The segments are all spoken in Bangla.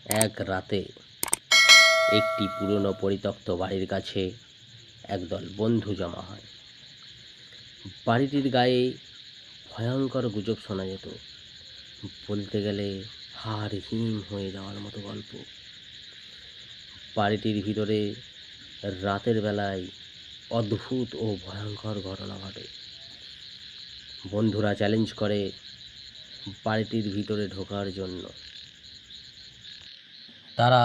এক রাতে একটি পুরনো পরিত্যক্ত বাড়ির কাছে একদল বন্ধু জমা হয়। বাড়িটির গায়ে ভয়ঙ্কর গুজব শোনা যেত, বলতে গেলে হাড় হিম হয়ে যাওয়ার মতো গল্প। বাড়িটির ভিতরে রাতের বেলায় অদ্ভুত ও ভয়ঙ্কর ঘটনা ঘটে। বন্ধুরা চ্যালেঞ্জ করে বাড়িটির ভিতরে ঢোকার জন্য। তারা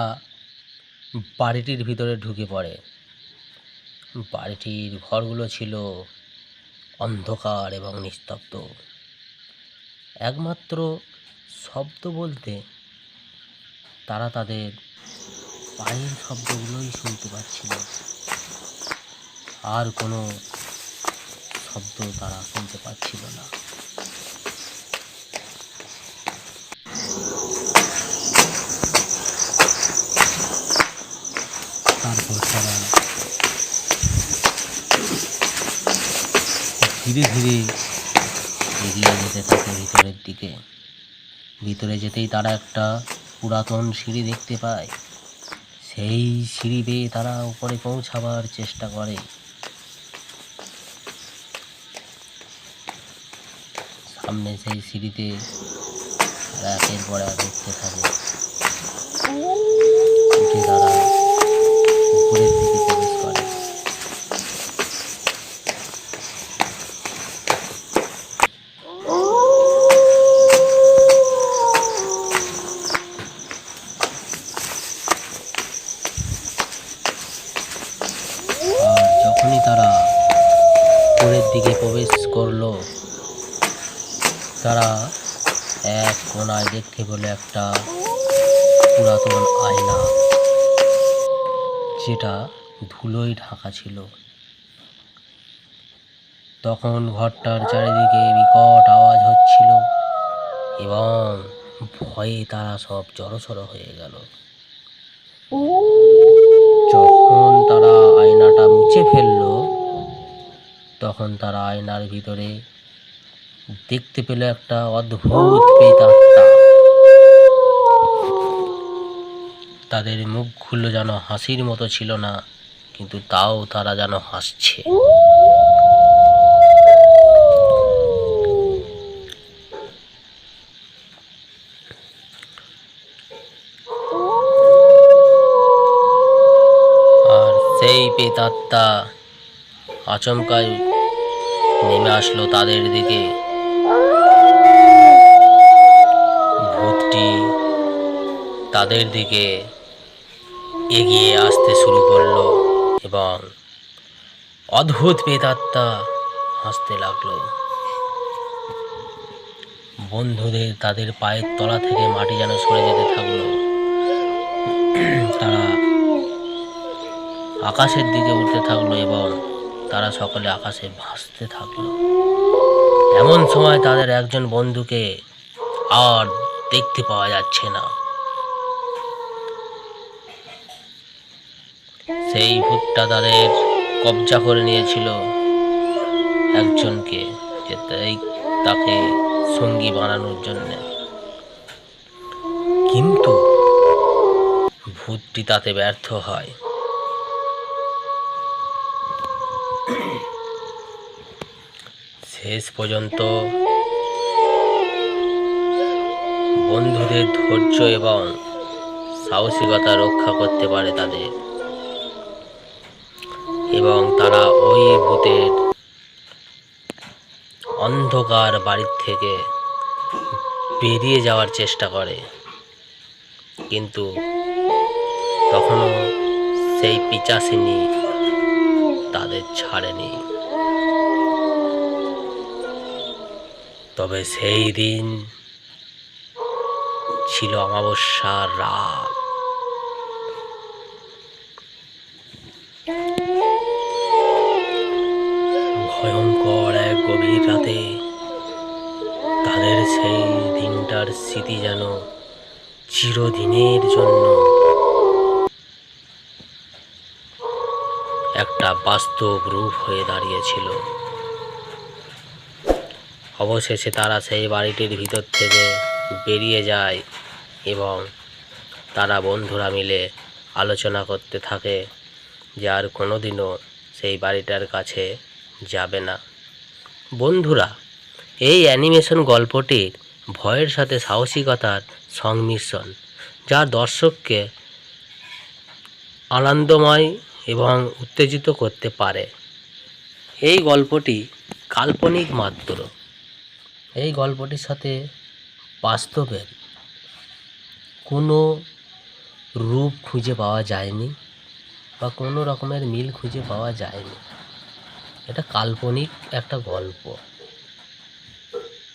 বাড়িটির ভিতরে ঢুকে পড়ে। বাড়িটির ঘরগুলো ছিল অন্ধকার এবং নিস্তব্ধ। একমাত্র শব্দ বলতে তারা তাদের পায়ের শব্দগুলোই শুনতে পাচ্ছিল, আর কোনো শব্দ তারা শুনতে পাচ্ছিল না। তারপর তারা ধীরে ধীরে এগিয়ে যেতে থাকে ভিতরের দিকে। ভিতরে যেতেই তারা একটা পুরাতন সিঁড়ি দেখতে পায়। সেই সিঁড়ি বেয়ে তারা উপরে পৌঁছাবার চেষ্টা করে। সামনে সেই সিঁড়িতে তারা একের পর এক উঠতে থাকে। উঠে তারা উপরের দিকে প্রবেশ করে। আর যখনই তারা উপরের দিকে প্রবেশ করলো, তারা এক কোণায় দেখতে পেল একটা পুরাতন আয়না, যেটা ধুলোয় ঢাকা ছিল। তখন ঘরটার চারিদিকে বিকট আওয়াজ হচ্ছিল এবং ভয়ে তারা সব জড়সড় হয়ে গেল। যখন তারা আয়নাটা মুছে ফেললো, তখন তারা আয়নার ভিতরে দেখতে পেল একটা অদ্ভুত প্রেতাত্মা। তাদের মুখগুলো যেন হাসির মতো ছিল না, কিন্তু তাও তারা যেন হাসছে। আর সেই প্রেতাত্মা আচমকাই নেমে আসলো তাদের দিকে। ভূতটি তাদের দিকে এগিয়ে আসতে শুরু করলো এবং অদ্ভুত প্রেতাত্মা হাসতে লাগলো। বন্ধুদের তাদের পায়ের তলা থেকে মাটি যেন সরে যেতে থাকলো। তারা আকাশের দিকে উঠতে থাকলো এবং তারা সকলে আকাশে ভাসতে থাকলো। এমন সময় তাদের একজন বন্ধুকে আর দেখতে পাওয়া যাচ্ছে না। সেই ভূতটা তাদের কবজা করে নিয়েছিল একজনকে, যে তাকে সঙ্গী বানানোর জন্য। কিন্তু ভূতটি তাতে ব্যর্থ হয়। শেষ পর্যন্ত বন্ধুদের ধৈর্য এবং সাহসিকতা রক্ষা করতে পারে তাদের, এবং তারা ওই ভূতের অন্ধকার বাড়ির থেকে বেরিয়ে যাওয়ার চেষ্টা করে। কিন্তু তখনও সেই পিচাচিনী তাদের ছাড়েনি। তবে সেই দিন ছিল অমাবস্যার রাত। ভয়ঙ্কর এক গভীর রাতে তাদের সেই দিনটার স্মৃতি যেন চিরদিনের জন্য একটা বাস্তব রূপ হয়ে দাঁড়িয়েছিল। অবশেষে তারা সেই বাড়িটির ভিতর থেকে বেরিয়ে যায় এবং তারা বন্ধুরা মিলে আলোচনা করতে থাকে যে আর কোনোদিনও সেই বাড়িটার কাছে যাবে না। বন্ধুরা, এই অ্যানিমেশন গল্পটির ভয়ের সাথে সাহসিকতার সংমিশ্রণ, যা দর্শককে আনন্দময় এবং উত্তেজিত করতে পারে। এই গল্পটি কাল্পনিক মাত্র। এই গল্পটির সাথে বাস্তবের কোনো রূপ খুঁজে পাওয়া যায়নি বা কোনো রকমের মিল খুঁজে পাওয়া যায়নি। এটা কাল্পনিক একটা গল্প।